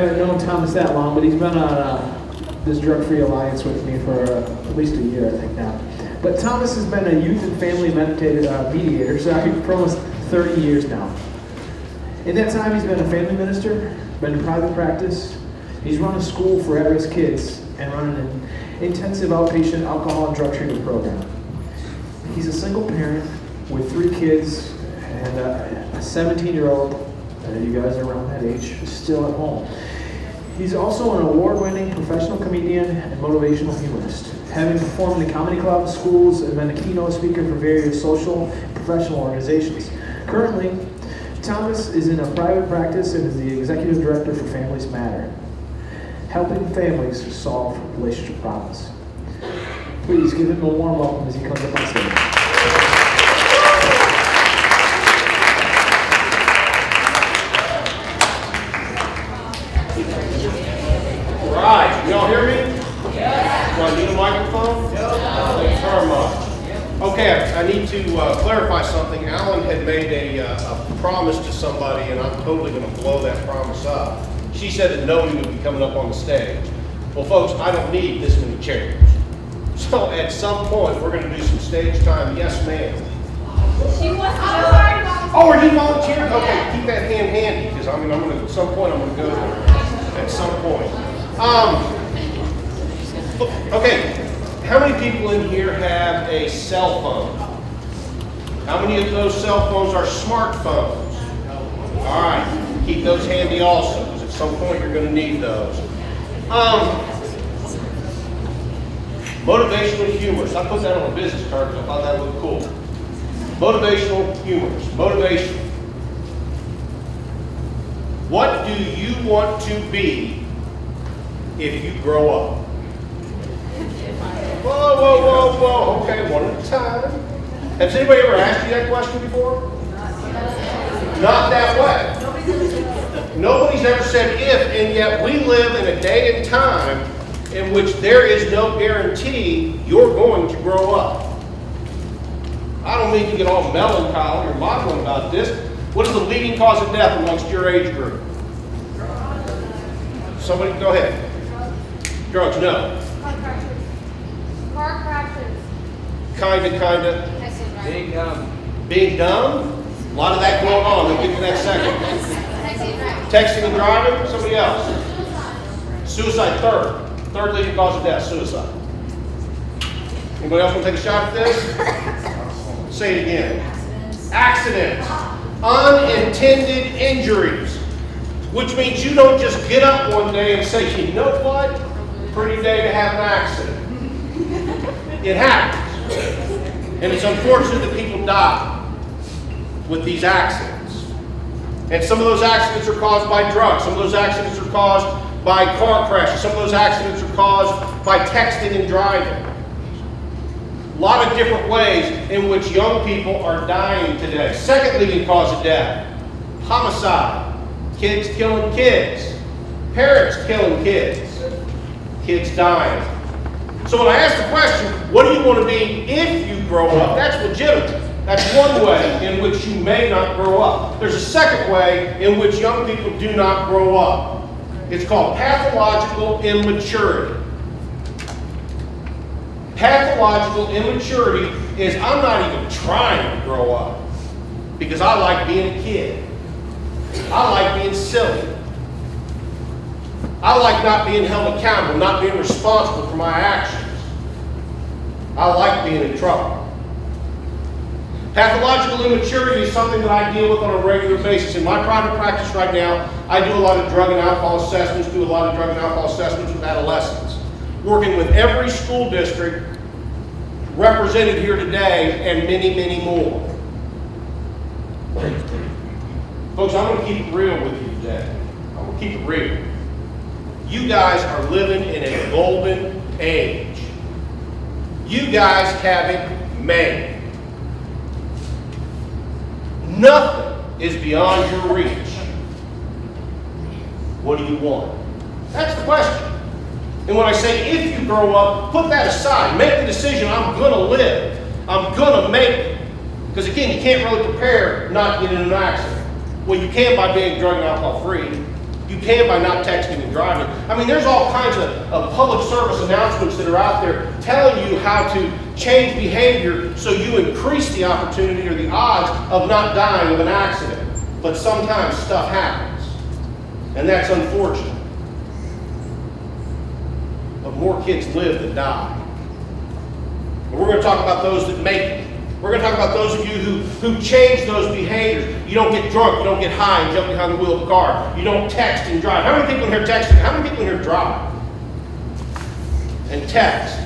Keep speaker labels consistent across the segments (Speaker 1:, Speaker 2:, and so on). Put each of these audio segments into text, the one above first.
Speaker 1: I haven't known Thomas that long, but he's been on this drug-free alliance with me for at least a year, I think now. But Thomas has been a youth and family mediator for almost 30 years now. In that time, he's been a family minister, been in private practice. He's run a school for at-risk kids and run an intensive outpatient alcohol and drug treatment program. He's a single parent with 3 kids and a 17-year-old, you guys are around that age, still at home. He's also an award-winning professional comedian and motivational humorist, having performed in comedy clubs, schools, and been a keynote speaker for various social and professional organizations. Currently, Thomas is in a private practice and is the executive director for Families Matter, helping families solve relationship problems. Please give him a warm welcome as he comes up on stage.
Speaker 2: All right, can y'all hear me? Yes. Do I need a microphone? No. Thanks very much. Okay, I need to clarify something. Alan had made a promise to somebody, and I'm totally going to blow that promise up. She said that nobody would be coming up on the stage. Well, folks, I don't need this many chairs. So at some point, we're going to do some stage time. Yes, ma'am.
Speaker 3: She wants to go.
Speaker 2: Oh, are you volunteering? Okay, keep that hand handy, because I mean, at some point, I'm going to go there. At some point. Okay, how many people in here have a cell phone? How many of those cell phones are smartphones? All right, keep those handy also, because at some point you're going to need those. Motivational humorist. I put that on a business card because I thought that looked cool. Motivational humorist. Motivation. What do you want to be if you grow up? Whoa, whoa, whoa, whoa. Okay, one at a time. Has anybody ever asked you that question before? Not that way. Nobody's ever said if, and yet we live in a day and time in which there is no guarantee you're going to grow up. I don't mean to get all melancholy or maudlin about this. What is the leading cause of death amongst your age group? Somebody, go ahead. Drugs, no.
Speaker 3: Car crashes.
Speaker 2: Kinda.
Speaker 4: Being dumb.
Speaker 2: Being dumb? A lot of that going on. We'll get to that second. Texting and driving? Somebody else. Suicide, third. Third leading cause of death, suicide. Anybody else want to take a shot at this? Say it again. Accidents. Unintended injuries. Which means you don't just get up one day and say, you know what? Pretty day to have an accident. It happens. And it's unfortunate that people die with these accidents. And some of those accidents are caused by drugs. Some of those accidents are caused by car crashes. Some of those accidents are caused by texting and driving. A lot of different ways in which young people are dying today. Second leading cause of death, homicide. Kids killing kids. Parents killing kids. Kids dying. So when I ask the question, what do you want to be if you grow up? That's legitimate. That's one way in which you may not grow up. There's a second way in which young people do not grow up. It's called pathological immaturity. Pathological immaturity is I'm not even trying to grow up because I like being a kid. I like being silly. I like not being held accountable, not being responsible for my actions. I like being in trouble. Pathological immaturity is something that I deal with on a regular basis. In my private practice right now, I do a lot of drug and alcohol assessments, with adolescents, working with every school district represented here today and many, many more. Folks, I'm going to keep it real with you today. I'm going to keep it real. You guys are living in a golden age. You guys have it made. Nothing is beyond your reach. What do you want? That's the question. And when I say if you grow up, put that aside. Make the decision, I'm going to live. I'm going to make it. Because again, you can't really prepare not to get in an accident. Well, you can by being drug and alcohol free. You can by not texting and driving. I mean, there's all kinds of public service announcements that are out there telling you how to change behavior so you increase the opportunity or the odds of not dying of an accident. But sometimes stuff happens, and that's unfortunate. But more kids live than die. And we're going to talk about those that make it. We're going to talk about those of you who change those behaviors. You don't get drunk, you don't get high and jump behind the wheel of a car. You don't text and drive. How many people in here texting? How many people in here drive and text?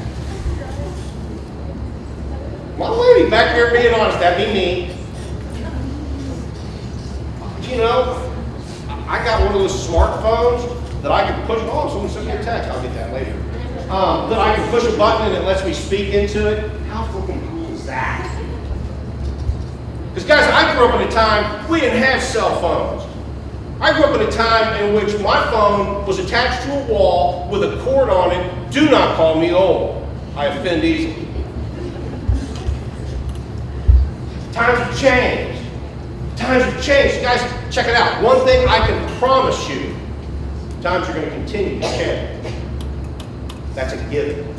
Speaker 2: My lady back there being honest, that'd be me. But you know, I got one of those smartphones that I can push. Oh, someone sent me a text. I'll get that later. That I can push a button and it lets me speak into it. How freaking cool is that? Because guys, I grew up in a time we didn't have cell phones. I grew up in a time in which my phone was attached to a wall with a cord on it. Do not call me old. I offend easily. Times have changed. Times have changed. Guys, check it out. One thing I can promise you, times are going to continue to change. That's a given.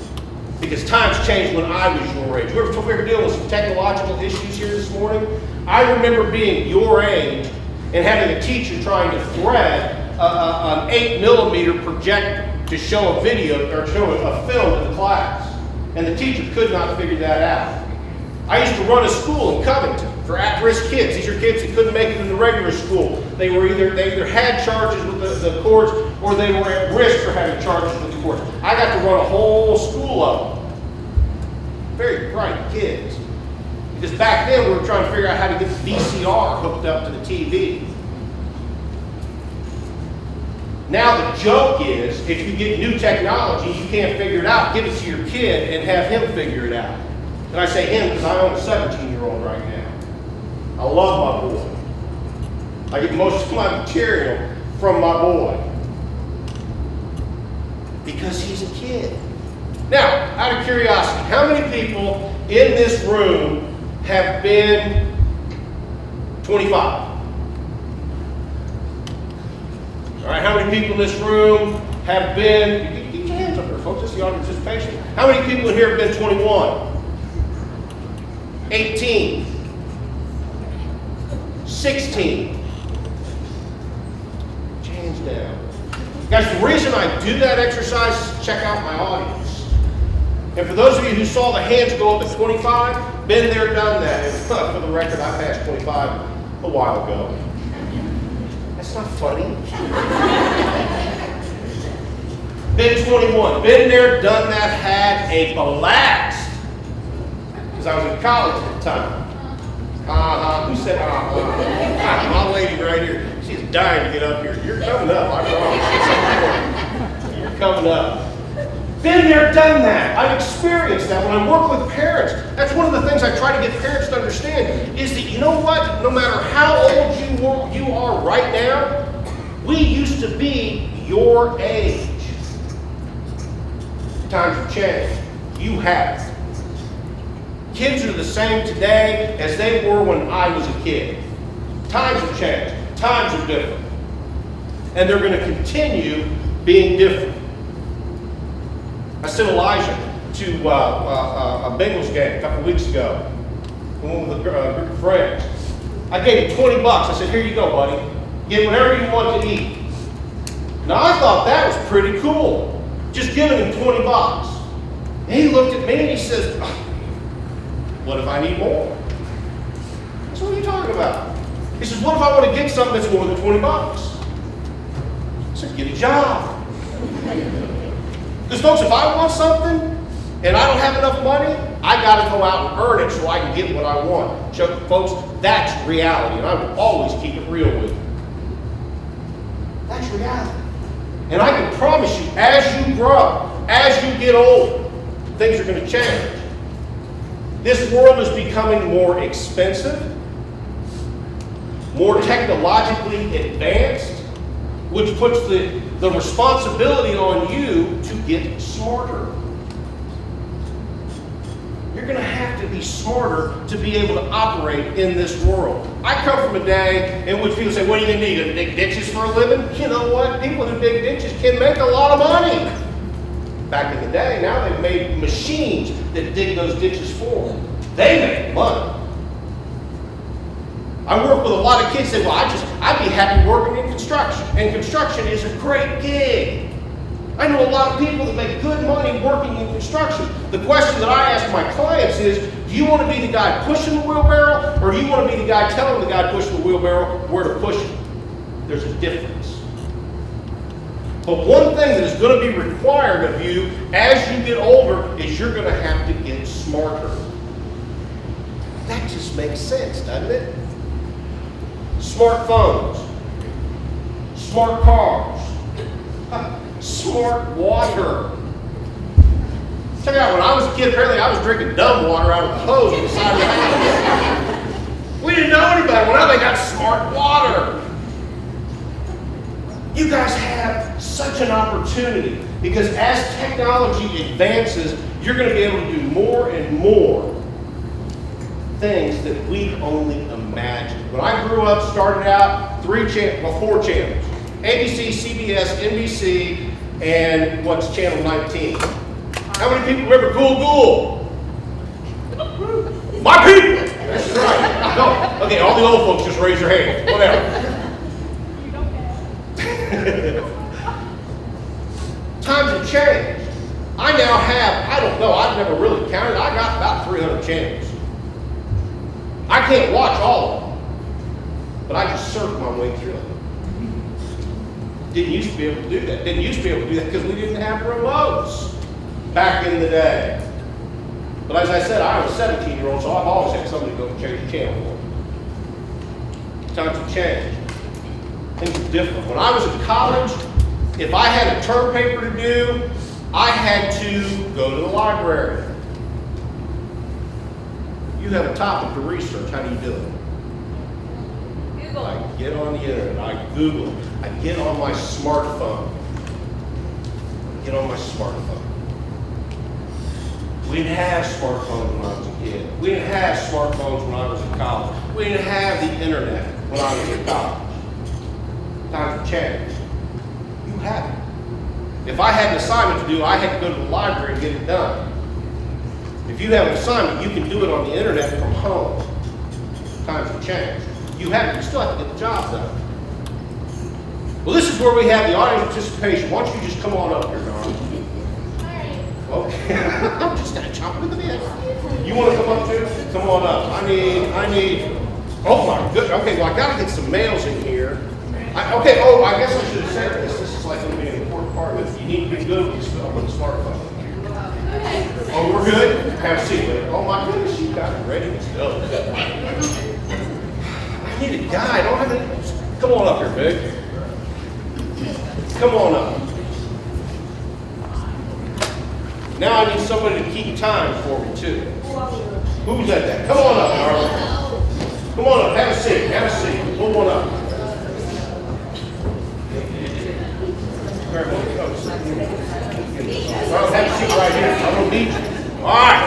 Speaker 2: Because times changed when I was your age. We were dealing with some technological issues here this morning. I remember being your age and having a teacher trying to thread an 8mm projector to show a video or show a film to the class. And the teacher could not figure that out. I used to run a school in Covington for at-risk kids. These are kids that couldn't make it into regular school. They either had charges with the courts or they were at risk for having charges with the courts. I got to run a whole school of them. Very bright kids. Because back then we were trying to figure out how to get the VCR hooked up to the TV. Now the joke is, if you get new technology, you can't figure it out, give it to your kid and have him figure it out. And I say him because I own a 17-year-old right now. I love my boy. I get most of my material from my boy. Because he's a kid. Now, out of curiosity, how many people in this room have been 25? All right, how many people in this room have been, get your hands up there, folks, this is the audience participation. How many people in here have been 21? 18? 16? Hands down. Guys, the reason I do that exercise is to check out my audience. And for those of you who saw the hands go up at 25, been there, done that. And for the record, I passed 25 a while ago. That's not funny. Been 21, been there, done that, had a blast. Because I was in college at the time. Who said my lady right here. She's dying to get up here. You're coming up, I promise. You're coming up. Been there, done that. I've experienced that when I work with parents. That's one of the things I try to get parents to understand is that, you know what? No matter how old you are right now, we used to be your age. Times have changed. You have. Kids are the same today as they were when I was a kid. Times have changed. Times are different. And they're going to continue being different. I sent Elijah to a Bengals game a couple of weeks ago. I went with a group of friends. I gave him $20. I said, here you go, buddy. Get whatever you want to eat. Now, I thought that was pretty cool. Just giving him $20. And he looked at me and he says, what if I need more? I said, what are you talking about? He says, what if I want to get something that's more than $20? I said, get a job. Because folks, if I want something and I don't have enough money, I got to go out and earn it so I can get what I want. So, folks, that's reality, and I will always keep it real with you. That's reality. And I can promise you, as you grow, as you get older, things are going to change. This world is becoming more expensive, more technologically advanced, which puts the responsibility on you to get smarter. You're You're going to have to be smarter to be able to operate in this world. I come from a day in which people say, what do you need? To dig ditches for a living? You know what? People who dig ditches can make a lot of money. Back in the day, now they've made machines that dig those ditches for them. They make money. I work with a lot of kids that say, well, I'd be happy working in construction. And construction is a great gig. I know a lot of people that make good money working in construction. The question that I ask my clients is, do you want to be the guy pushing the wheelbarrow, or do you want to be the guy telling the guy pushing the wheelbarrow where to push it? There's a difference. But one thing that is going to be required of you as you get older is you're going to have to get smarter. That just makes sense, doesn't it? Smartphones, smart cars, smart water. Check it out, when I was a kid, apparently I was drinking dumb water out of the hose on the side of the house. We didn't know any better. Well, now they got smart water. You guys have such an opportunity because as technology advances, you're going to be able to do more and more things that we only imagined. When I grew up, started out, 4 channels. ABC, CBS, NBC, and what's channel 19? How many people remember Cool? My people! That's right. No. Okay, all the old folks just raise your hand. Whatever. Times have changed. I now have, I don't know, I've never really counted. I got about 300 channels. I can't watch all of them, but I just surf my way through them. Didn't used to be able to do that. Didn't used to be able to do that because we didn't have remotes back in the day. But as I said, I am a 17-year-old, so I've always had somebody go and change the channel for me. Times have changed. Things are different. When I was in college, if I had a term paper to do, I had to go to the library. You have a topic to research, how do you do it?
Speaker 3: Google.
Speaker 2: I get on the internet, I Google, I get on my smartphone. We didn't have smartphones when I was a kid. We didn't have smartphones when I was in college. We didn't have the internet when I was in college. Times have changed. You have it. If I had an assignment to do, I had to go to the library and get it done. If you have an assignment, you can do it on the internet from home. Times have changed. You still have to get the job done. Well, this is where we have the audience participation. Why don't you just come on up here, Don? Okay. I'm just gonna jump into the end. You want to come up too? Come on up. I need. Oh my goodness. Okay, well I gotta get some males in here. I guess I should have said this. This is like going to be an important part of it. You need to be good with the smartphone. Oh, we're good? Have a seat. Oh my goodness, you got it ready to go. I need a guy. I don't have any. Come on up here, Big. Come on up. Now I need somebody to keep time for me too. Who's that? Come on up, Darla. Come on up. Have a seat. Have a seat. Come on up. Well, have a seat right here. I don't need you. All right.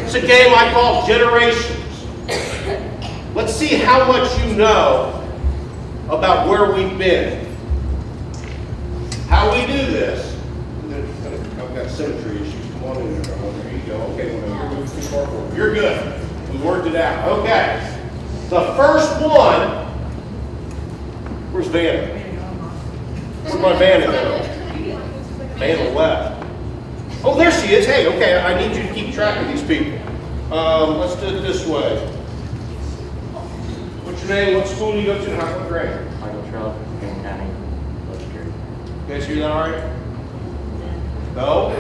Speaker 2: It's a game I call Generations. Let's see how much you know about where we've been. How we do this. I've got symmetry issues. Come on in there. Oh, there you go. Okay, well, you're moving too far forward. You're good. We worked it out. Okay. The first one. Where's Vanna? Where's my Vanna go? Vanna left. Oh, there she is. Hey, okay, I need you to keep track of these people. Let's do it this way. What's your name? What school do you go to? And what grade?
Speaker 4: Michael Trout, Campbell County, 11th grade.
Speaker 2: You guys hear that all right? No?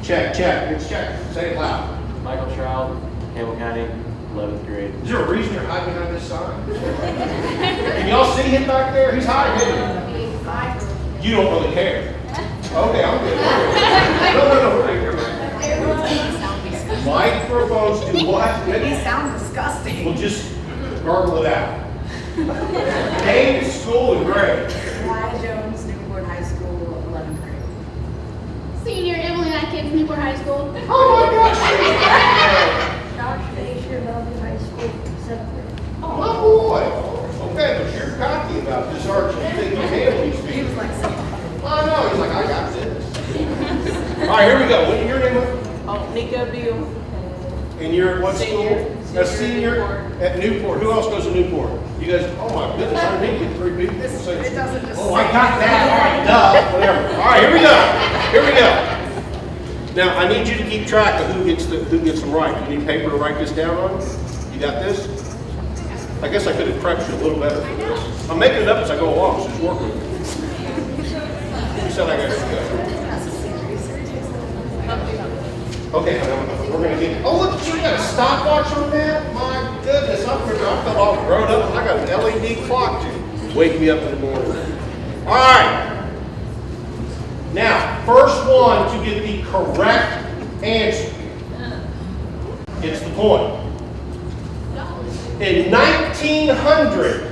Speaker 2: Check. Let's check. Say it loud.
Speaker 4: Michael Trout, Campbell County, 11th grade.
Speaker 2: Is there a reason you're hiding behind this sign? Can y'all see him back there? He's hiding. You don't really care. Okay, I'm good. No, we're right here, man. Microphones do what?
Speaker 5: You sound disgusting.
Speaker 2: We'll just gargle it out. Name, school, and grade.
Speaker 5: Wyatt Jones, Newport High School, 11th grade.
Speaker 3: Senior Emily Knight,
Speaker 5: attends Newport High School.
Speaker 2: Oh my gosh!
Speaker 5: Josh Fisher, Bellevue High School, 7th grade.
Speaker 2: Oh, my boy. Okay, but you're cocky about this, aren't you? You think you handle these people. He was like, I know. He's like, I got this. All right, here we go. What is your name?
Speaker 3: Oh, Nico Beal.
Speaker 2: And you're at what
Speaker 3: Senior.
Speaker 2: school? A senior at Newport. Who else goes to Newport? You guys, oh my goodness, I didn't get 3 people.
Speaker 3: It doesn't just.
Speaker 2: Oh, I got that. All right, duh, whatever. All right, here we go. Here we go. Now, I need you to keep track of who gets them right. You need paper to write this down on? You got this? I guess I could have prepped you a little better for this. I'm making it up as I go along, so just work with me. You said I got to go. Okay, we're going to get, oh look, you got a stopwatch on that? My goodness, I felt all grown up and I got an LED clock to wake me up in the morning. All right. Now, first one to get the correct answer gets the point. In 1900,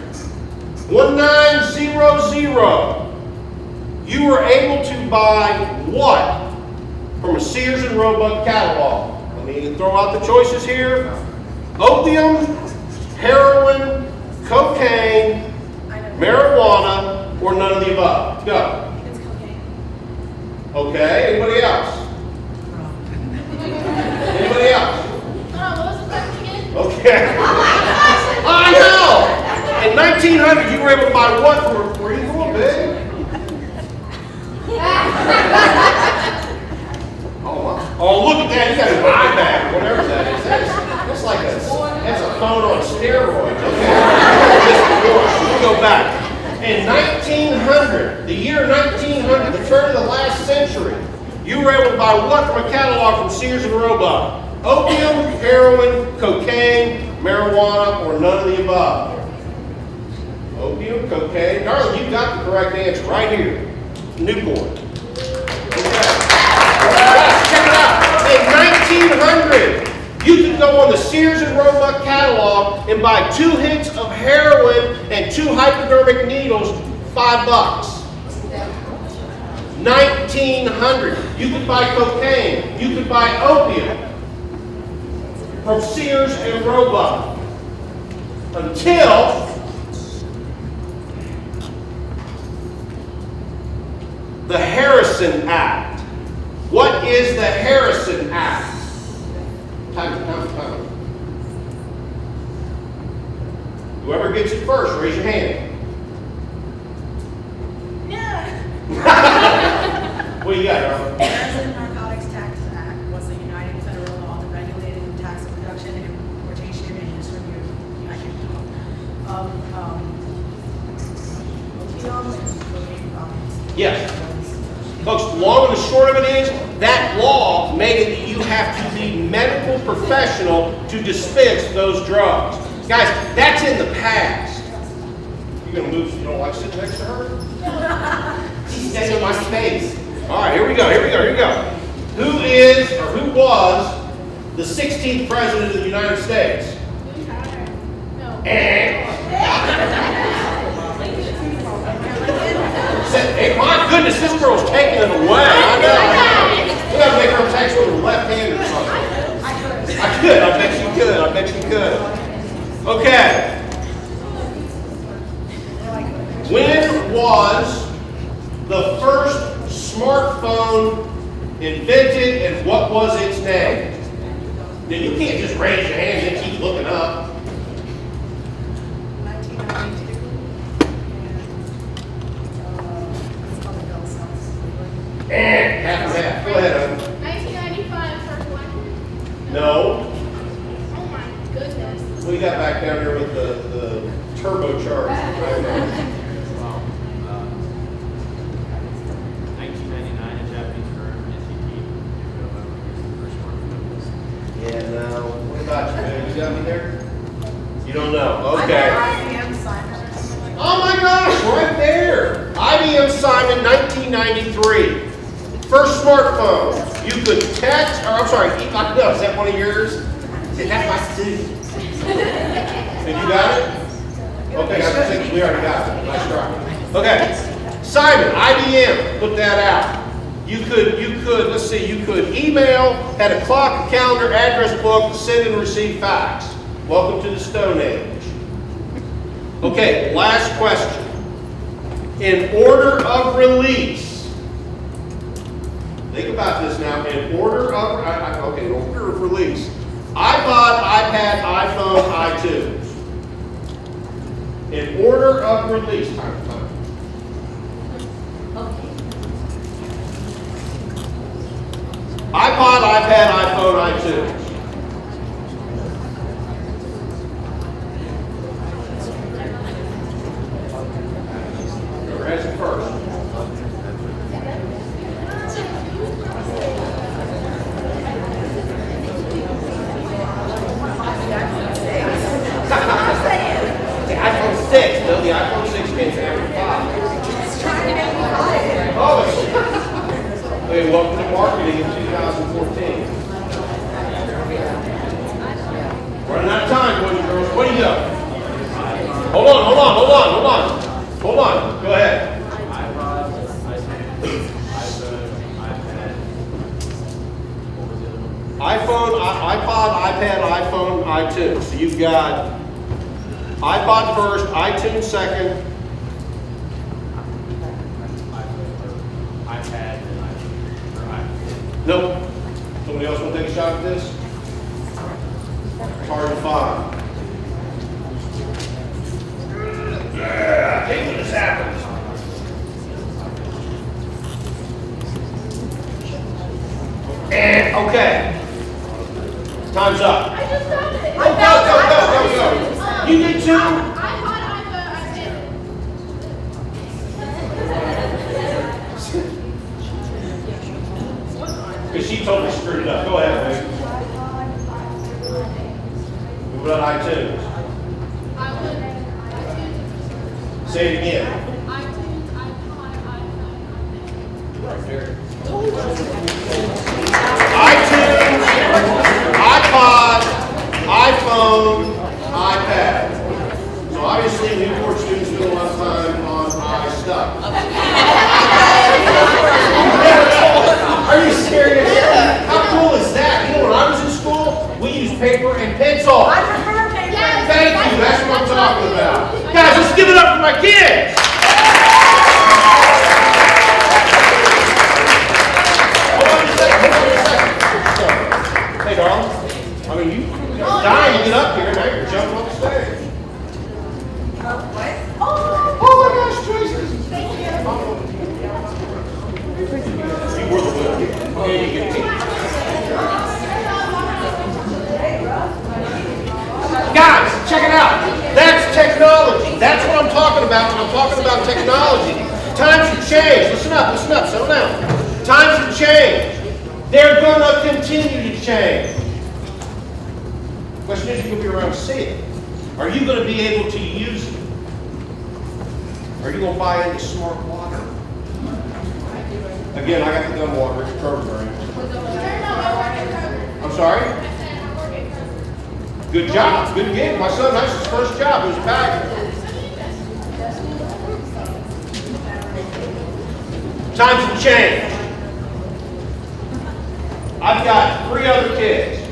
Speaker 2: you were able to buy what from a Sears and Roebuck catalog? Let me throw out the choices here. Opium, heroin, cocaine, marijuana, or none of the above. Go.
Speaker 3: It's cocaine.
Speaker 2: Okay, anybody else? Anybody else?
Speaker 5: What was the question again?
Speaker 2: Okay. I know! In 1900, you were able to buy what from were you going big? Oh, look at that. You got an iPad, whatever that is. That's like that's a phone on steroids. Okay. We'll go back. In 1900, the year 1900, the turn of the last century, you were able to buy what from a catalog from Sears and Roebuck? Opium, heroin, cocaine, marijuana, or none of the above? Opium, cocaine. Darling, you got the correct answer right here. Newport. Okay. Check it out. In 1900, you could go on the Sears and Roebuck catalog and buy 2 hits of heroin and 2 hypodermic needles, $5. 1900, you could buy cocaine, you could buy opium from Sears and Roebuck until the Harrison Act. What is the Harrison Act? Time. Whoever gets it first, raise your hand. What do you got, Darla?
Speaker 6: The Harrison Narcotics Tax Act was a united federal law that regulated the tax of production, importation, and distribution of opium and cocaine products.
Speaker 2: Yes. Folks, the long and the short of it is, that law made it that you have to be medical professional to dispense those drugs. Guys, that's in the past. You gonna move so you don't like sitting next to her? She's standing in my space. All right, here we go. Who is, or who was, the 16th president of the United States?
Speaker 5: No.
Speaker 2: Hey, my goodness, this girl's taking it away. I know. We gotta make her text with her left hand or something. I could. I bet you could. Okay. When was the first smartphone invented and what was its name? Now, you can't just raise your hand and keep looking up.
Speaker 6: 1992. It's called the Bell Cells.
Speaker 2: And half and half. Go ahead, hon.
Speaker 5: 1995, first one.
Speaker 2: No.
Speaker 5: Oh my goodness.
Speaker 2: What do you got back down here with the turbocharged?
Speaker 4: 1999, a Japanese firm, NTT,
Speaker 2: Yeah, no. What about you, man? You got me there? You don't know. Okay.
Speaker 6: IBM Simon or something like that.
Speaker 2: Oh my gosh, right there. IBM Simon, 1993. First smartphone. You could text, or I'm sorry, is that one of yours? That's my student. Did you got it? Okay, I think we already got it. Nice try. Okay. Simon, IBM, put that out. You could, let's see, you could email, had a clock, a calendar, address book, send and receive fax. Welcome to the Stone Age. Okay, last question. In order of release, think about this now, in order of release, iPod, iPad, iPhone, iTunes. In order of release, time. iPod, iPad, iPhone, iTunes. Whoever has it first. The iPhone 6. No, the iPhone 6 came after 5. Oh, hey, welcome to marketing in 2014. Running out of time, boys and girls. What do you know? Hold on. Go ahead.
Speaker 4: iPod, iPad. What was the other one?
Speaker 2: iPod, iPad, iPhone, iTunes. So you've got iPod first, iTunes second.
Speaker 4: iPad and iPhone.
Speaker 2: Nope. Somebody else want to take a shot at this? It's hard to find. Yeah, I hate when this happens. And, okay. Time's up.
Speaker 3: I just got it.
Speaker 2: Go. You did too?
Speaker 3: iPod, I did.
Speaker 2: Because she totally screwed it up. Go ahead, baby. What about iTunes? Say it again.
Speaker 3: iTunes, iPod, iPhone,
Speaker 2: Right there. iTunes, iPod, iPhone, iPad. So obviously Newport students spend a lot of time on stuff. Are you serious? How cool is that? You know, when I was in school, we used paper and pencil.
Speaker 6: I prefer paper.
Speaker 2: Thank you. That's what I'm talking about. Guys, let's give it up for my kids. Hold on a second. Hey, darling. I mean, you're dying to get up here. Now you're jumping on the stage.
Speaker 6: What?
Speaker 2: Oh my gosh, Tracy.
Speaker 6: Thank you.
Speaker 2: You were the winner. And you get it. Guys, check it out. That's technology. That's what I'm talking about when I'm talking about technology. Times have changed. Listen up, settle down. Times have changed. They're going to continue to change. The question is, you're going to be around to see it. Are you going to be able to use it? Are you going to buy into smart water? Again, I got the gun water. It's program. I'm sorry? Good job. Good gig. My son, that's his first job. He was a bagger. Times have changed. I've got 3 other kids.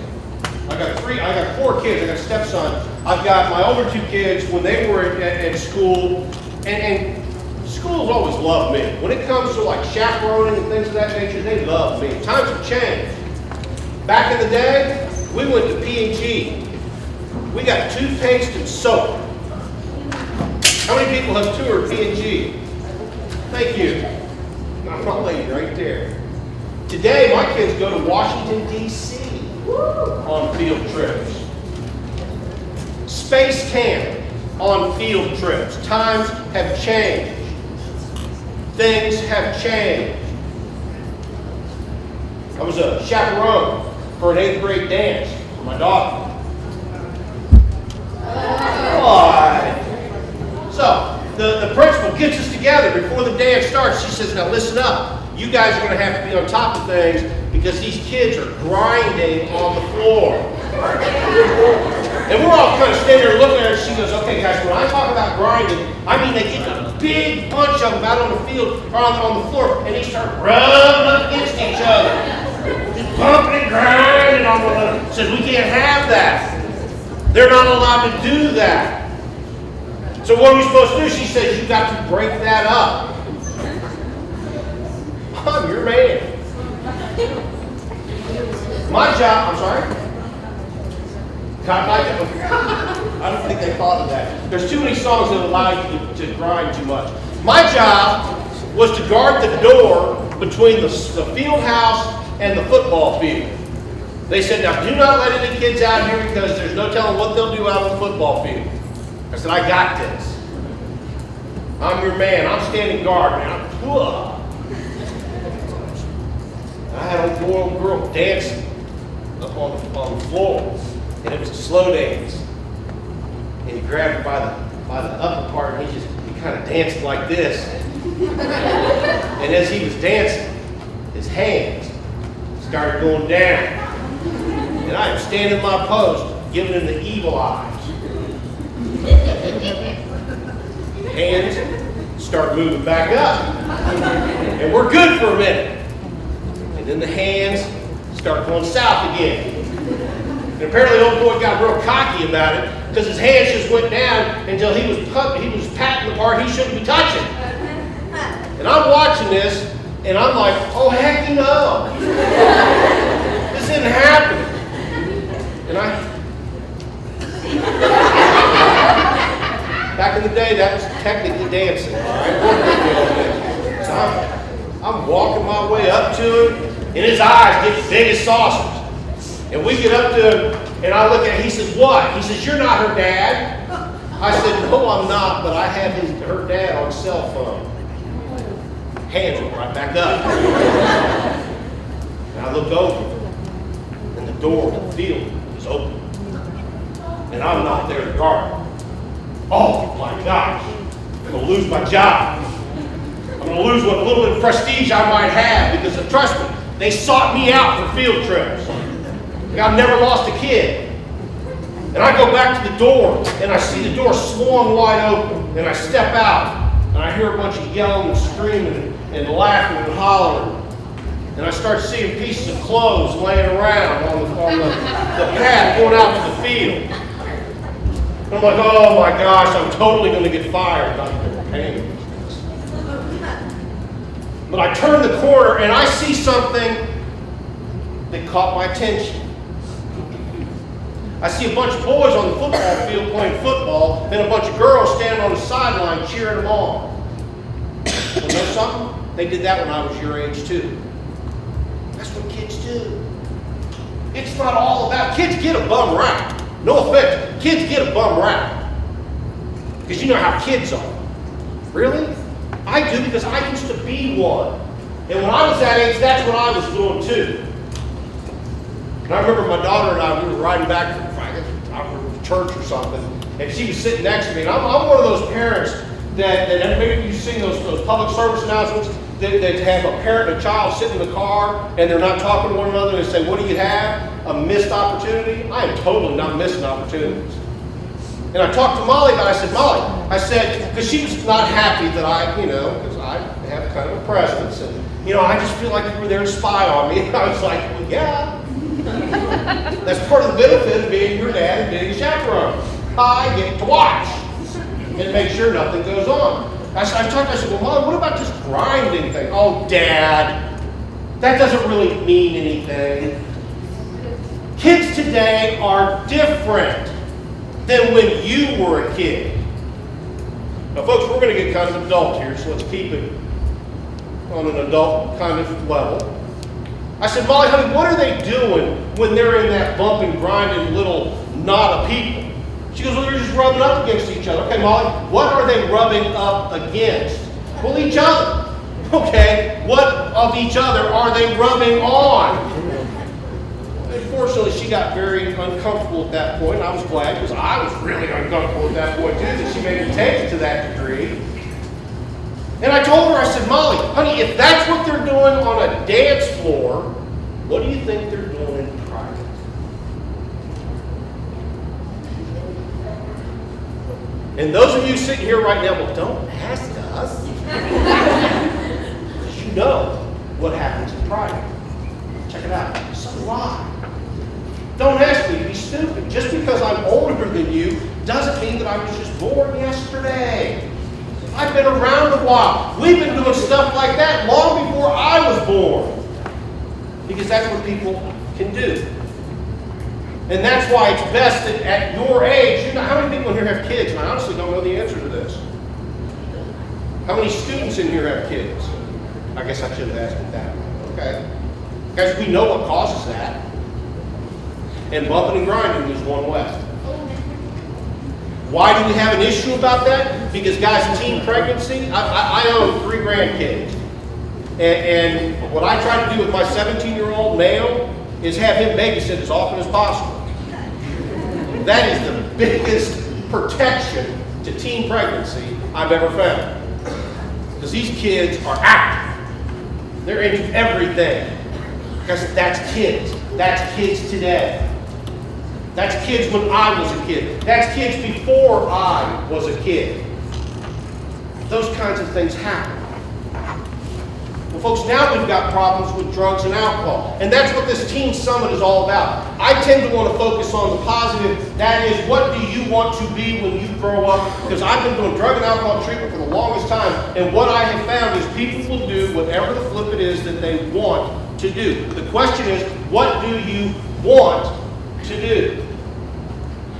Speaker 2: I got 4 kids. I got a stepson. I've got my older 2 kids when they were at school, and schools always loved me. When it comes to like chaperoning and things of that nature, they love me. Times have changed. Back in the day, we went to P&G. We got toothpaste and soap. How many people have toured P&G? Thank you. My lady right there. Today, my kids go to Washington, D.C. on field trips. Space Camp on field trips. Times have changed. Things have changed. I was a chaperone for an 8th grade dance for my daughter. So, the principal gets us together before the dance starts. She says, now listen up. You guys are going to have to be on top of things because these kids are grinding on the floor. And we're all kind of standing there looking at her. She goes, okay guys, when I talk about grinding, I mean they get to a big bunch of them out on the field, or on the floor, and they start rubbing up against each other. Just bumping and grinding on one another. Says, we can't have that. They're not allowed to do that. So what are we supposed to do? She says, you got to break that up. I'm your man. My job, I'm sorry? I don't think they thought of that. There's too many songs that allow you to grind too much. My job was to guard the door between the field house and the football field. They said, now do not let any kids out here because there's no telling what they'll do out on the football field. I said, I got this. I'm your man. I'm standing guard, man. I had a little girl dancing up on the floor, and it was a slow dance. And he grabbed her by the upper part, and he kind of danced like this. And as he was dancing, his hands started going down. And I am standing my post, giving him the evil eyes. Hands start moving back up. And we're good for a minute. And then the hands start going south again. And apparently the old boy got real cocky about it because his hands just went down until he was patting the part he shouldn't be touching. And I'm watching this, and I'm like, oh, heck no. This isn't happening. And back in the day, that was technically dancing. Right? So I'm walking my way up to him, and his eyes get big as saucers. And we get up to him, and I look at him, he says, what? He says, you're not her dad? I said, no, I'm not, but I have her dad on cell phone. Hands went right back up. And I look over, and the door to the field is open. And I'm not there to guard. Oh my gosh, I'm going to lose my job. I'm going to lose what little bit of prestige I might have because, trust me, they sought me out for field trips. I've never lost a kid. And I go back to the door, and I see the door swung wide open, and I step out, and I hear a bunch of yelling and screaming and laughing and hollering. And I start seeing pieces of clothes laying around on the path going out to the field. And I'm like, oh my gosh, I'm totally going to get fired. But I turn the corner, and I see something that caught my attention. I see a bunch of boys on the football field playing football, and a bunch of girls standing on the sideline cheering them on. You know something? They did that when I was your age too. That's what kids do. It's not all about, kids get a bum rap. No offense, kids get a bum rap. Because you know how kids are. Really? I do because I used to be one. And when I was that age, that's what I was doing too. And I remember my daughter and I, we were riding back from church or something, and she was sitting next to me. And I'm one of those parents that maybe you've seen those public service announcements that have a parent and a child sitting in the car, and they're not talking to one another, and they say, what do you have? A missed opportunity? I am totally not missing opportunities. And I talked to Molly about it. I said, Molly, I said, because she was not happy that because I have kind of a presence, and, I just feel like you were there to spy on me. And I was like, well, yeah. That's part of the benefit of being your dad and being a chaperone. I get to watch and make sure nothing goes on. I said, well, Mom, what about this grinding thing? Oh, Dad, that doesn't really mean anything. Kids today are different than when you were a kid. Now, folks, we're going to get kind of adult here, so let's keep it on an adult kind of level. I said, Molly, honey, what are they doing when they're in that bumping, grinding little knot of people? She goes, well, they're just rubbing up against each other. Okay, Molly, what are they rubbing up against? Well, each other. Okay, what of each other are they rubbing on? Unfortunately, she got very uncomfortable at that point. I was glad because I was really uncomfortable at that point, too, that she made me take it to that degree. And I told her, I said, Molly, honey, if that's what they're doing on a dance floor, what do you think they're doing in private? And those of you sitting here right now, well, don't ask us. You know what happens in private. Check it out. So do I. Don't ask me to be stupid. Just because I'm older than you doesn't mean that I was just born yesterday. I've been around a while. We've been doing stuff like that long before I was born. Because that's what people can do. And that's why it's best that at your age, you know, how many people in here have kids? And I honestly don't know the answer to this. How many students in here have kids? I guess I should have asked it that way. Okay. Guys, we know what causes that. And bumping and grinding is one way. Why do we have an issue about that? Because guys, teen pregnancy, I own 3 grandkids. And what I try to do with my 17-year-old male is have him babysit as often as possible. That is the biggest protection to teen pregnancy I've ever found. Because these kids are active. They're into everything. Because that's kids. That's kids today. That's kids when I was a kid. That's kids before I was a kid. Those kinds of things happen. Well, folks, now we've got problems with drugs and alcohol. And that's what this Teen Summit is all about. I tend to want to focus on the positive. That is, what do you want to be when you grow up? Because I've been doing drug and alcohol treatment for the longest time. And what I have found is people will do whatever the flip it is that they want to do. The question is, what do you want to do?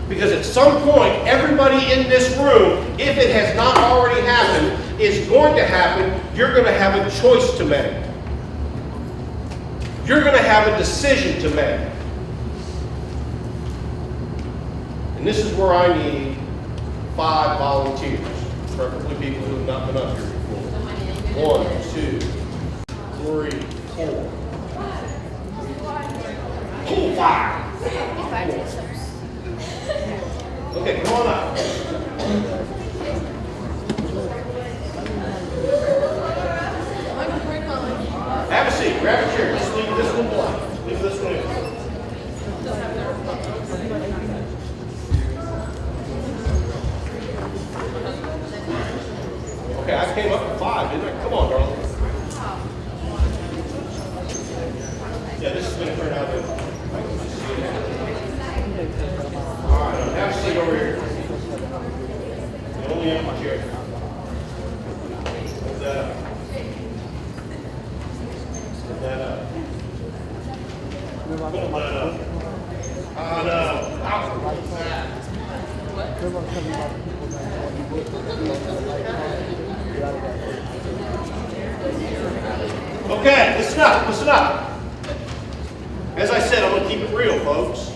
Speaker 2: Because at some point, everybody in this room, if it has not already happened, is going to happen. You're going to have a choice to make. You're going to have a decision to make. And this is where I need 5 volunteers, preferably people who have not been up here before. 1, 2, 3, 4. Cool, 5. Okay, come on up. Have a seat. Grab a chair. Just leave this one blank. Leave this one in. Okay, I came up with 5, didn't I? Come on, darling. Yeah, this is going to turn out good. All right, have a seat over here. The only empty chair. Hold that up. Hold that up. Hold that up. On out. Okay, listen up, listen up. As I said, I'm going to keep it real, folks.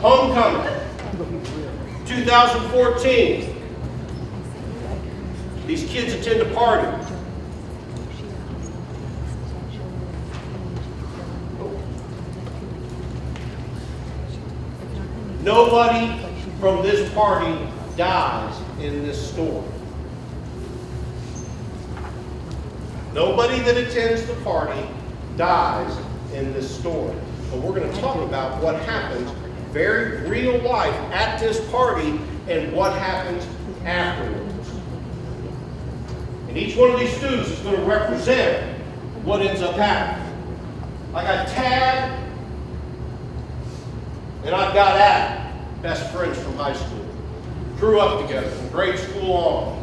Speaker 2: Homecoming, 2014. These kids attend a party. Nobody from this party dies in this story. Nobody that attends the party dies in this story. But we're going to talk about what happens very real life at this party and what happens afterwards. And each one of these students is going to represent what ends up happening. I got Tad and I've got Adam, best friends from high school. Grew up together from grade school on.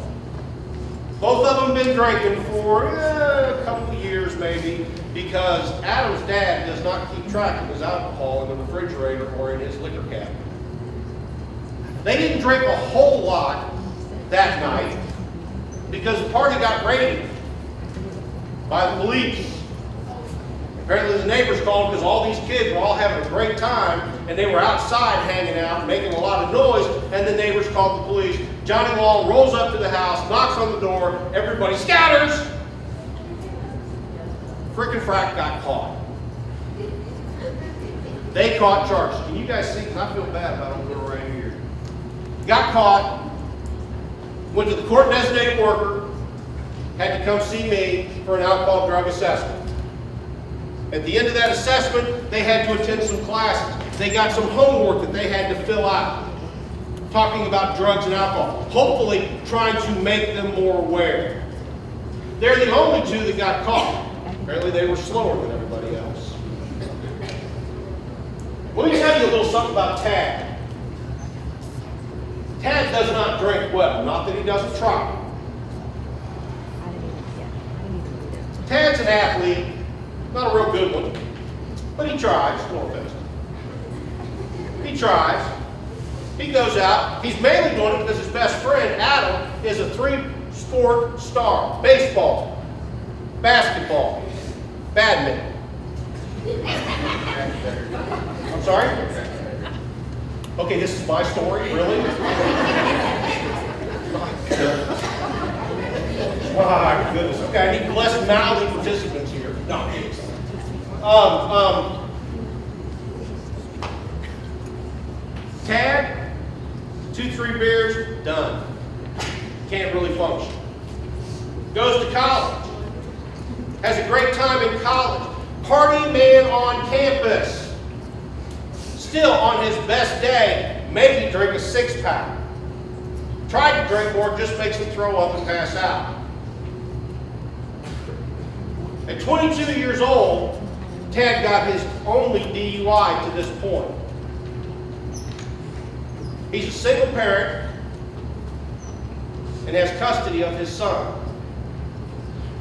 Speaker 2: Both of them been drinking for a couple of years maybe, because Adam's dad does not keep track of his alcohol in the refrigerator or in his liquor cabinet. They didn't drink a whole lot that night because the party got raided by the police. Apparently the neighbors called because all these kids were all having a great time and they were outside hanging out, making a lot of noise, and the neighbors called the police. Johnny Long rolls up to the house, knocks on the door, everybody scatters. Frickin' Frack got caught. They caught charges. Can you guys see? Because I feel bad about them little right here. Got caught, went to the court designated worker, had to come see me for an alcohol drug assessment. At the end of that assessment, they had to attend some classes. They got some homework that they had to fill out. talking about drugs and alcohol, hopefully trying to make them more aware. They're the only two that got caught. Apparently they were slower than everybody else. Let me tell you a little something about Tad. Tad does not drink well, not that he doesn't try. Tad's an athlete, not a real good one, but he tries, no offense. He tries. He goes out. He's mainly doing it because his best friend, Adam, is a three-sport star. Baseball, basketball, badminton. I'm sorry? Okay, this is my story, really? My goodness. Okay, I need less mouthy participants here. No, I'm kidding. Tad, 2-3 beers, done. Can't really function. Goes to college. Has a great time in college. Party man on campus. Still, on his best day, maybe drink a 6-pack. Tried to drink more, just makes him throw up and pass out. At 22 years old, Tad got his only DUI to this point. He's a single parent and has custody of his son.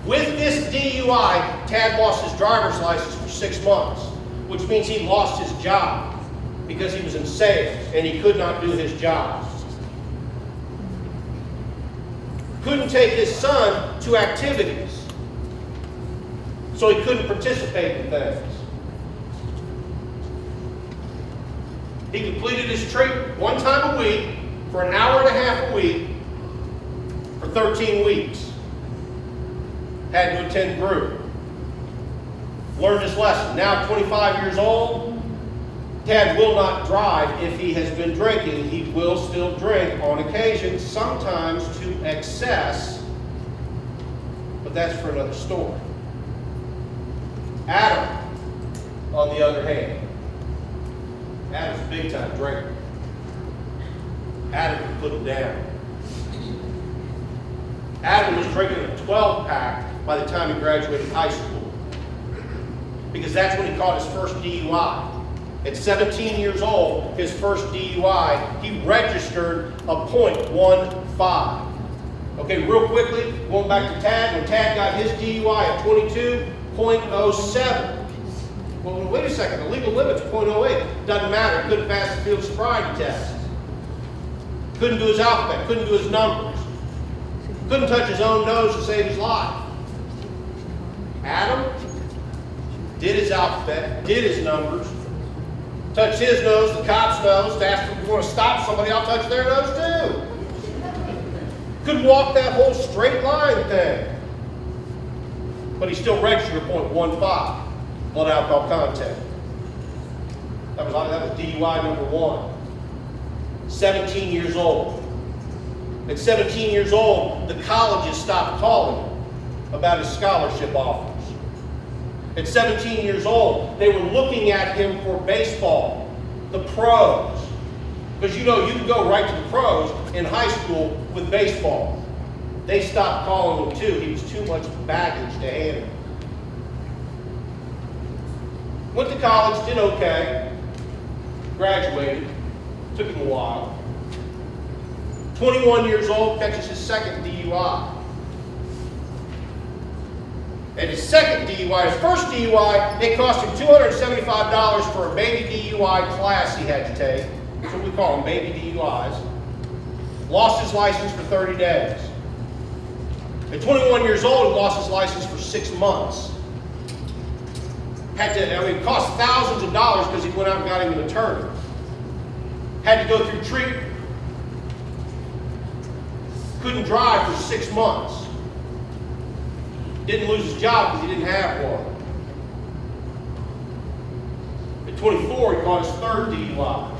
Speaker 2: With this DUI, Tad lost his driver's license for 6 months, which means he lost his job because he was in sales and he could not do his job. Couldn't take his son to activities, so he couldn't participate in things. He completed his treatment 1 time a week for an hour and a half a week for 13 weeks. Had to attend group. Learned his lesson. Now 25 years old, Tad will not drive if he has been drinking. He will still drink on occasion, sometimes to excess, but that's for another story. Adam, on the other hand, Adam's a big time drinker. Adam can put him down. Adam was drinking a 12-pack by the time he graduated high school, because that's when he caught his first DUI. At 17 years old, his first DUI, he registered a .15. Okay, real quickly, going back to Tad, when Tad got his DUI at 22, .07. Well, wait a second, the legal limit's .08. Doesn't matter, he couldn't pass the field sobriety test. Couldn't do his alphabet, couldn't do his numbers. Couldn't touch his own nose to save his life. Adam did his alphabet, did his numbers, touched his nose, the cop's nose, to ask them if you want to stop somebody, I'll touch their nose too. Couldn't walk that whole straight line thing. But he still registered a .15, blood alcohol content. That was DUI number 1. 17 years old. At 17 years old, the colleges stopped calling him about his scholarship offers. At 17 years old, they were looking at him for baseball, the pros. Because you know, you can go right to the pros in high school with baseball. They stopped calling him too. He was too much baggage to handle. Went to college, did okay. Graduated. Took him a while. 21 years old, catches his second DUI. And his second DUI, his first DUI, it cost him $275 for a baby DUI class he had to take. That's what we call them, baby DUIs. Lost his license for 30 days. At 21 years old, he lost his license for 6 months. It cost thousands of dollars because he went out and got him an attorney. Had to go through treatment. Couldn't drive for 6 months. Didn't lose his job because he didn't have one. At 24, he caught his third DUI.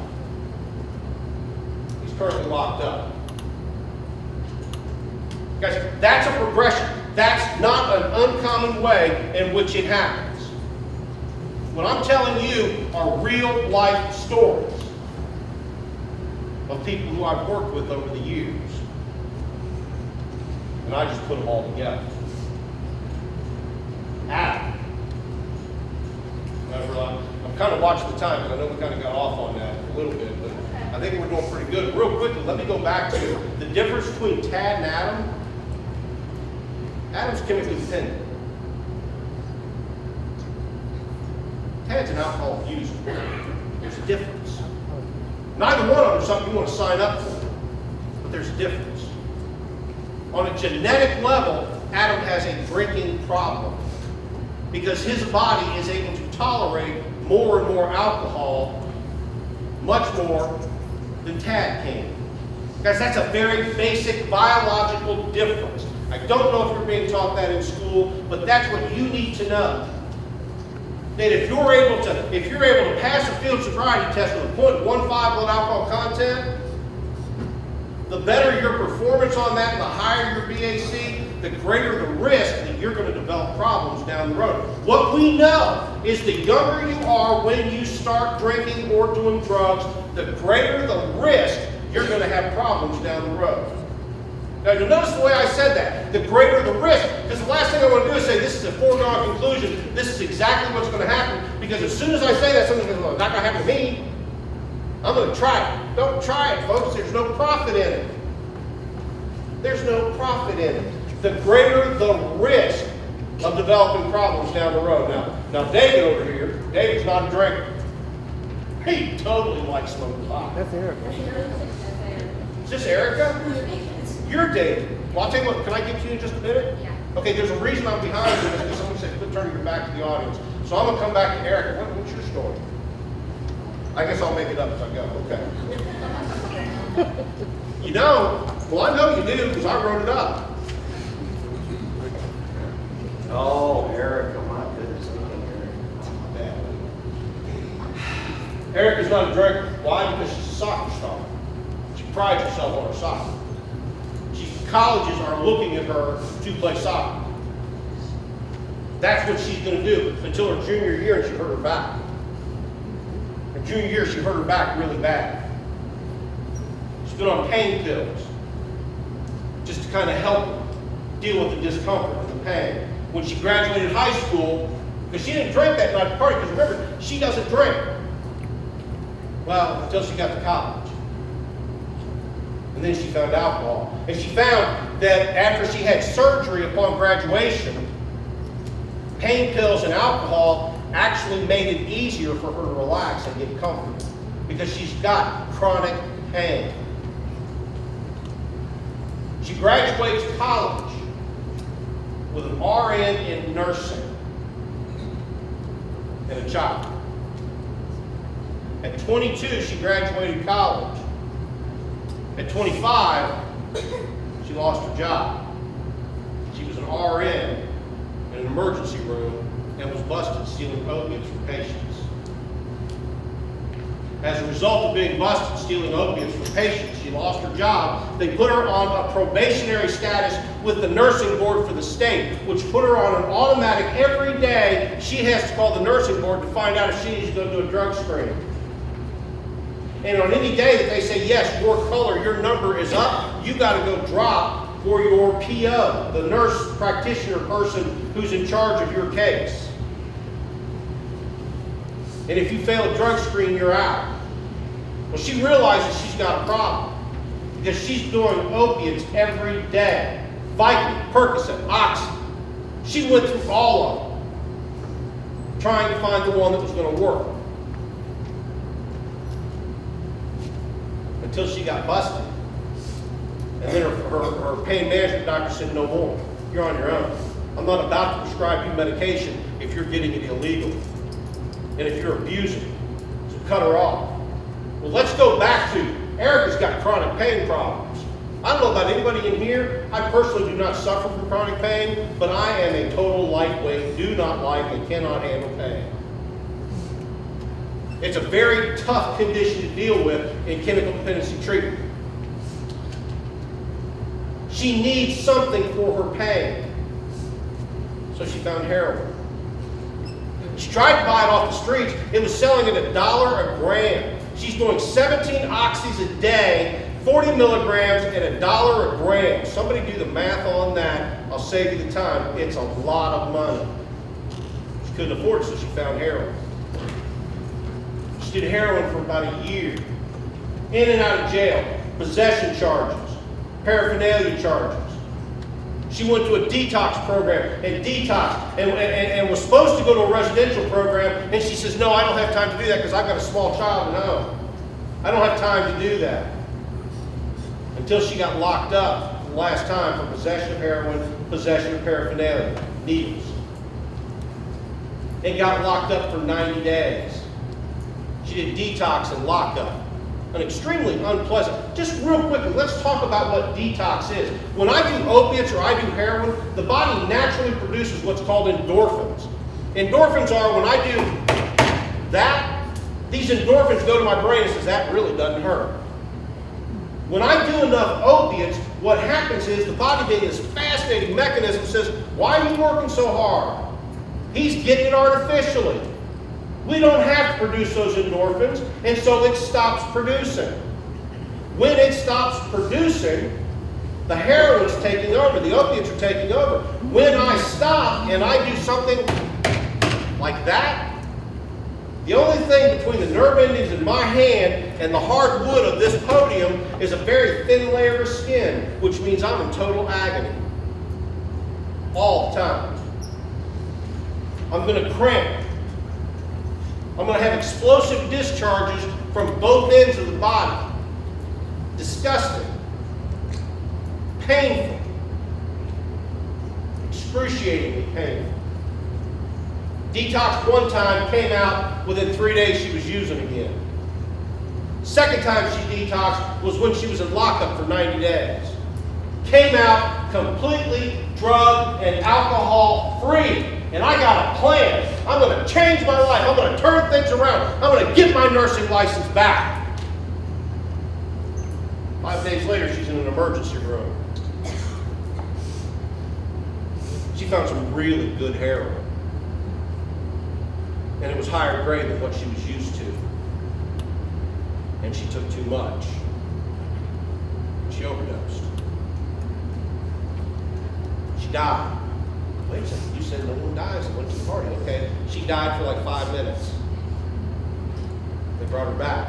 Speaker 2: He's currently locked up. Guys, that's a progression. That's not an uncommon way in which it happens. What I'm telling you are real life stories. of people who I've worked with over the years. And I just put them all together. Adam. I'm kind of watching the time because I know we kind of got off on that a little bit, but I think we're doing pretty good. Real quickly, let me go back to the difference between Tad and Adam. Adam's chemically dependent. Tad's an alcohol user. There's a difference. Neither one of them is something you want to sign up for, but there's a difference. On a genetic level, Adam has a drinking problem because his body is able to tolerate more and more alcohol, much more than Tad can. Guys, that's a very basic biological difference. I don't know if you're being taught that in school, but that's what you need to know. That if you're able to pass a field sobriety test with a 0.15 blood alcohol content, the better your performance on that and the higher your BAC, the greater the risk that you're going to develop problems down the road. What we know is the younger you are when you start drinking or doing drugs, the greater the risk you're going to have problems down the road. Now, you'll notice the way I said that. The greater the risk, because the last thing I want to do is say this is a foregone conclusion, this is exactly what's going to happen, because as soon as I say that, somebody's going to go, it's not going to happen to me. I'm going to try it. Don't try it, folks. There's no profit in it. There's no profit in it. The greater the risk of developing problems down the road. Now David over here, David's not a drinker. He totally likes smoking pot.
Speaker 1: That's Eric.
Speaker 2: Is this Erica? You're David. Well, I'll tell you what, can I get to you in just a minute? Yeah. Okay, there's a reason I'm behind you, because somebody said, quit turning your back to the audience. So I'm going to come back to Erica. What's your story? I guess I'll make it up as I go. Okay. You know, well, I know you do, because I wrote it up.
Speaker 7: Oh, Erica, my goodness.
Speaker 2: Erica's not a drinker. Why? Because she's a soccer star. She prides herself on her soccer. Colleges are looking at her to play soccer. That's what she's going to do until her junior year, and she hurt her back. Her junior year, she hurt her back really bad. She's been on pain pills just to kind of help her deal with the discomfort and the pain. When she graduated high school, because she didn't drink that night at the party, because remember, she doesn't drink. Well, until she got to college. And then she found alcohol. And she found that after she had surgery upon graduation, pain pills and alcohol actually made it easier for her to relax and get comfortable because she's got chronic pain. She graduates college with an RN in nursing and a child. At 22, she graduated college. At 25, she lost her job. She was an RN in an emergency room and was busted stealing opiates from patients. As a result of being busted stealing opiates from patients, she lost her job. They put her on a probationary status with the nursing board for the state, which put her on an automatic every day. She has to call the nursing board to find out if she needs to go do a drug screening. And on any day that they say, yes, your color, your number is up, you got to go drop for your PO, the nurse practitioner person who's in charge of your case. And if you fail a drug screen, you're out. Well, she realizes she's got a problem because she's doing opiates every day. Vicodin, Percocet, Oxy. She went through all of them, trying to find the one that was going to work. Until she got busted. And then her pain management doctor said, no more. You're on your own. I'm not about to prescribe you medication if you're getting it illegally and if you're abusing it. So cut her off. Well, let's go back to Erica's got chronic pain problems. I don't know about anybody in here. I personally do not suffer from chronic pain, but I am a total lightweight, do not like and cannot handle pain. It's a very tough condition to deal with in chemical dependency treatment. She needs something for her pain. So she found heroin. She tried to buy it off the streets. It was selling at $1 a gram. She's doing 17 oxys a day, 40 milligrams at $1 a gram. Somebody do the math on that. I'll save you the time. It's a lot of money. She couldn't afford it, so she found heroin. She did heroin for about a year. In and out of jail. Possession charges. Paraphernalia charges. She went to a detox program and detoxed and was supposed to go to a residential program, and she says, no, I don't have time to do that because I've got a small child at home. I don't have time to do that. Until she got locked up the last time for possession of heroin, possession of paraphernalia, needles. And got locked up for 90 days. She did detox and lockup. An extremely unpleasant. Just real quickly, let's talk about what detox is. When I do opiates or I do heroin, the body naturally produces what's called endorphins. Endorphins are when I do that, these endorphins go to my brain and says, that really doesn't hurt. When I do enough opiates, what happens is the body being this fascinating mechanism says, why are you working so hard? He's getting it artificially. We don't have to produce those endorphins, and so it stops producing. When it stops producing, the heroin's taking over, the opiates are taking over. When I stop and I do something like that, the only thing between the nerve endings in my hand and the hard wood of this podium is a very thin layer of skin, which means I'm in total agony. All the time. I'm going to cramp. I'm going to have explosive discharges from both ends of the body. Disgusting. Painful. Excruciatingly painful. Detoxed one time, came out, within 3 days she was using again. Second time she detoxed was when she was in lockup for 90 days. Came out completely drug and alcohol free. And I got a plan. I'm going to change my life. I'm going to turn things around. I'm going to get my nursing license back. 5 days later, she's in an emergency room. She found some really good heroin. And it was higher grade than what she was used to. And she took too much. She overdosed. She died. Wait a second, you said no one dies and went to the party. Okay, she died for like 5 minutes. They brought her back.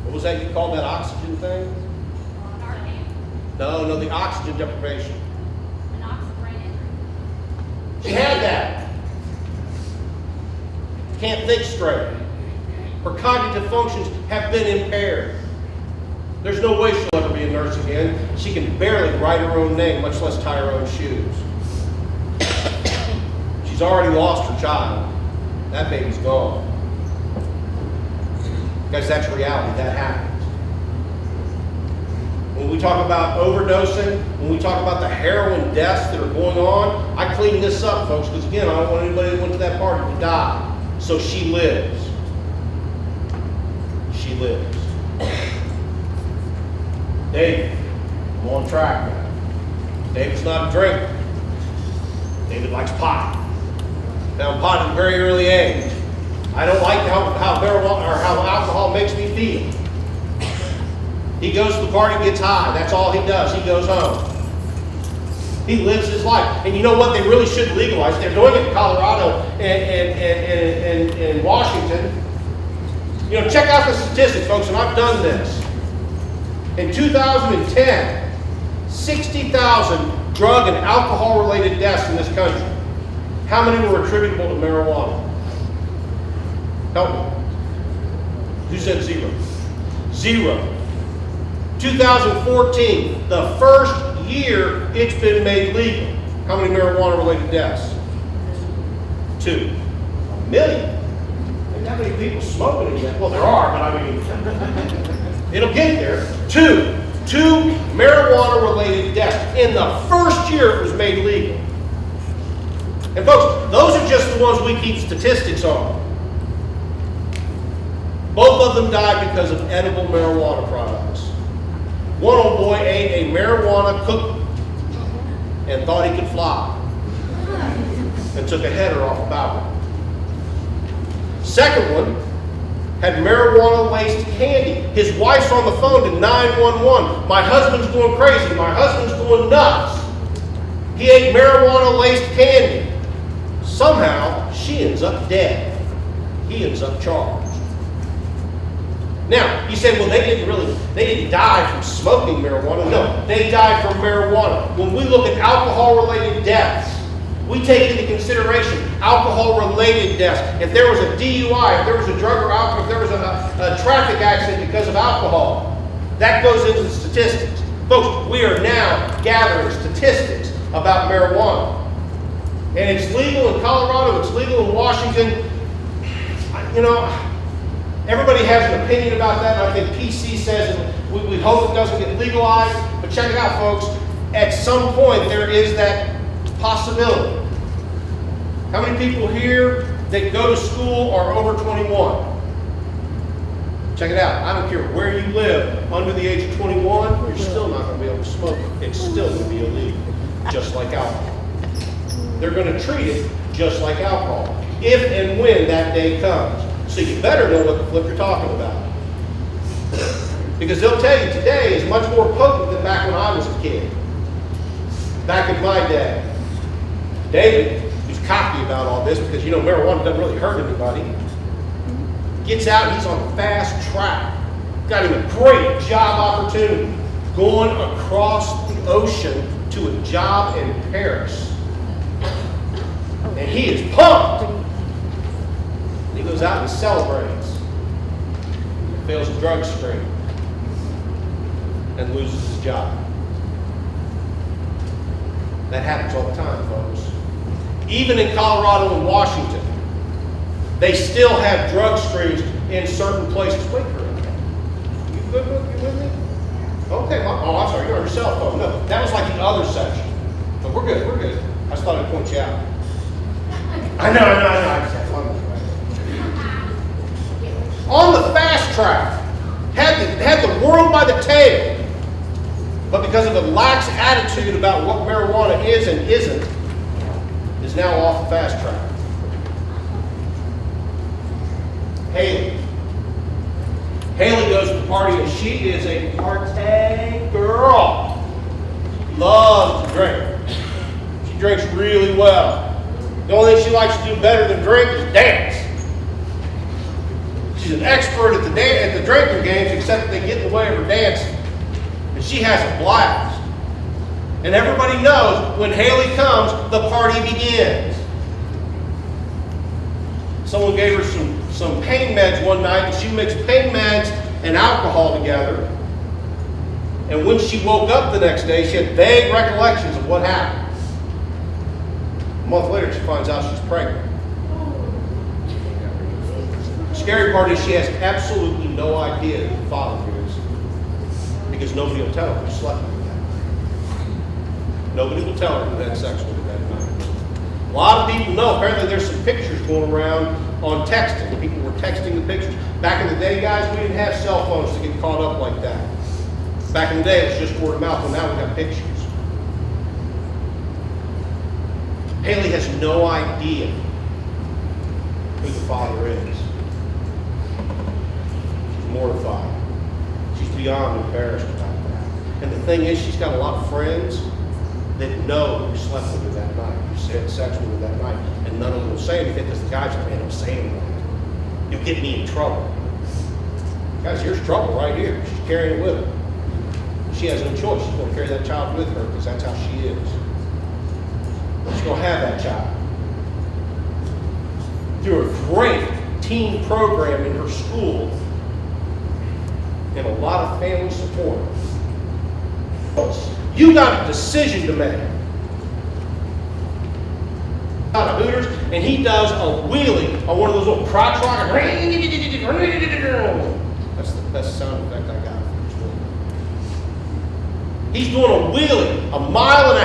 Speaker 2: What was that you called that oxygen thing? No, the oxygen deprivation.
Speaker 3: An oxygen brain injury.
Speaker 2: She had that. Can't think straight. Her cognitive functions have been impaired. There's no way she'll ever be a nurse again. She can barely write her own name, much less tie her own shoes. She's already lost her child. That baby's gone. Guys, that's reality. That happens. When we talk about overdosing, when we talk about the heroin deaths that are going on, I clean this up, folks, because again, I don't want anybody that went to that party to die. So she lives. She lives. David, I'm on track now. David's not a drinker. David likes pot. Found pot at a very early age. I don't like how marijuana or how alcohol makes me feel. He goes to the party, gets high. That's all he does. He goes home. He lives his life. And you know what? They really should legalize. They're doing it in Colorado and Washington. You know, check out the statistics, folks, and I've done this. In 2010, 60,000 drug and alcohol-related deaths in this country. How many were attributable to marijuana? Help me. Who said zero? Zero. 2014, the first year it's been made legal. How many marijuana-related deaths? 2. 1 million. Ain't that many people smoking it yet? Well, there are, but I mean, it'll get there. 2 marijuana-related deaths in the first year it was made legal. And folks, those are just the ones we keep statistics on. Both of them died because of edible marijuana products. One old boy ate a marijuana cookie and thought he could fly and took a header off a balcony. Second one had marijuana-laced candy. His wife's on the phone to 911. My husband's going crazy. My husband's going nuts. He ate marijuana-laced candy. Somehow, she ends up dead. He ends up charged. Now, you say, well, they didn't die from smoking marijuana. No, they died from marijuana. When we look at alcohol-related deaths, we take into consideration alcohol-related deaths. If there was a DUI, if there was a drug or alcohol, if there was a traffic accident because of alcohol, that goes into the statistics. Folks, we are now gathering statistics about marijuana. And it's legal in Colorado, it's legal in Washington. You know, everybody has an opinion about that, and I think PC says we hope it doesn't get legalized. But check it out, folks. At some point, there is that possibility. How many people here that go to school are over 21? Check it out. I don't care where you live, under the age of 21, you're still not going to be able to smoke it. It's still going to be illegal, just like alcohol. They're going to treat it just like alcohol, if and when that day comes. So you better know what the flip you're talking about. Because they'll tell you today is much more potent than back when I was a kid. Back in my day. David, who's cocky about all this because, you know, marijuana doesn't really hurt anybody, gets out and he's on the fast track. Got him a great job opportunity going across the ocean to a job in Paris. And he is pumped. And he goes out and celebrates. Fails a drug screen and loses his job. That happens all the time, folks. Even in Colorado and Washington, they still have drug screens in certain places. Wait for a minute. You good with me? Okay. Oh, I'm sorry. You're on your cell phone. No, that was like the other section. But we're good. We're good. I just thought I'd point you out. I know. I just had fun with it. On the fast track, had the world by the tail. But because of a lax attitude about what marijuana is and isn't, is now off the fast track. Haley. Haley goes to the party and she is a party girl. Loves to drink. She drinks really well. The only thing she likes to do better than drink is dance. She's an expert at the drinking games, except they get in the way of her dancing. And she has a blast. And everybody knows when Haley comes, the party begins. Someone gave her some pain meds one night, and she mixed pain meds and alcohol together. And when she woke up the next day, she had vague recollections of what happened. A month later, she finds out she's pregnant. The scary part is she has absolutely no idea who the father is, because nobody will tell her who slept with her that night. Nobody will tell her who had sex with her that night. A lot of people know. Apparently there's some pictures going around on texting. People were texting the pictures. Back in the day, guys, we didn't have cell phones to get caught up like that. Back in the day, it was just word of mouth, and now we got pictures. Haley has no idea who the father is. She's mortified. She's beyond embarrassed about that. And the thing is, she's got a lot of friends that know who slept with her that night, who had sex with her that night, and none of them will say anything because the guy's like, man, don't say anything. You'll get me in trouble. Guys, here's trouble right here. She's carrying it with her. She has no choice. She's going to carry that child with her because that's how she is. She's going to have that child. Through a great teen program in her school and a lot of family support. You got a decision to make. Out of Hooters, and he does a wheelie on one of those little crotch rockers. That's the best sound effect I got. He's doing a wheelie, 1.5 miles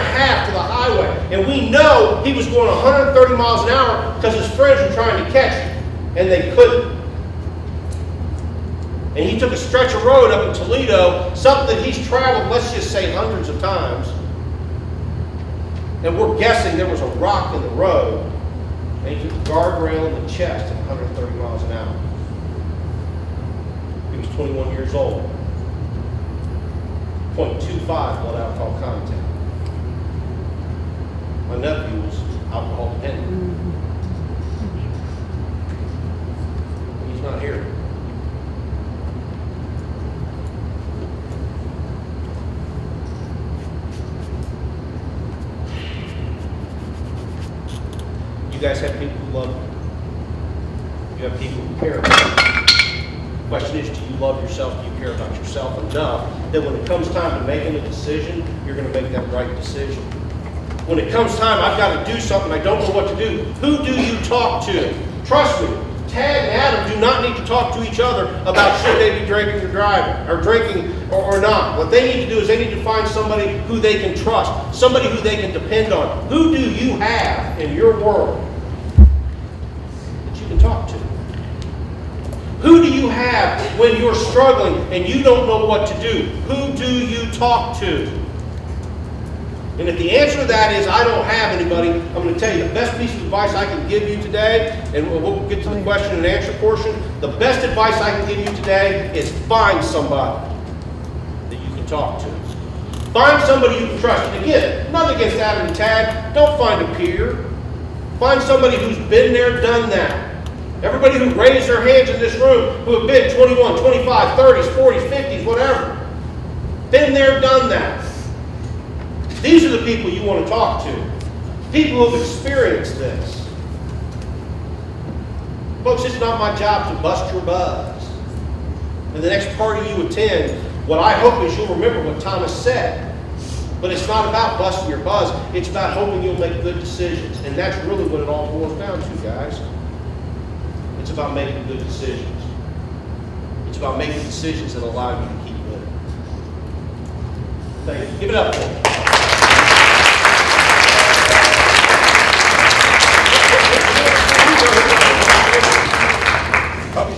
Speaker 2: to the highway. And we know he was going 130 miles an hour because his friends were trying to catch him. And they couldn't. And he took a stretch of road up in Toledo, something that he's traveled, let's just say, hundreds of times. And we're guessing there was a rock in the road. And he took a guardrail in the chest at 130 miles an hour. he was 21 years old. 0.25 blood alcohol content. My nephew was alcohol dependent. He's not here. You guys have people who love you. You have people who care about you. The question is, do you love yourself? Do you care about yourself enough that when it comes time to making a decision, you're going to make that right decision? When it comes time, I've got to do something, I don't know what to do. Who do you talk to? Trust me, Tad and Adam do not need to talk to each other about should they be drinking or driving, or drinking or not. What they need to do is they need to find somebody who they can trust, somebody who they can depend on. Who do you have in your world that you can talk to? Who do you have when you're struggling and you don't know what to do? Who do you talk to? And if the answer to that is, I don't have anybody, I'm going to tell you the best piece of advice I can give you today, and we'll get to the question and answer portion. The best advice I can give you today is find somebody that you can talk to. Find somebody you can trust. And again, nothing against Adam and Tad. Don't find a peer. Find somebody who's been there, done that. Everybody who raised their hands in this room, who have been 21, 25, 30s, 40s, 50s, whatever. Been there, done that. These are the people you want to talk to. People who have experienced this. Folks, it's not my job to bust your buzz. And the next party you attend, what I hope is you'll remember what Thomas said. But it's not about busting your buzz. It's about hoping you'll make good decisions. And that's really what it all boils down to, guys. It's about making good decisions. It's about making decisions that allow you to keep living. Thank you. Give it up for me. Copy,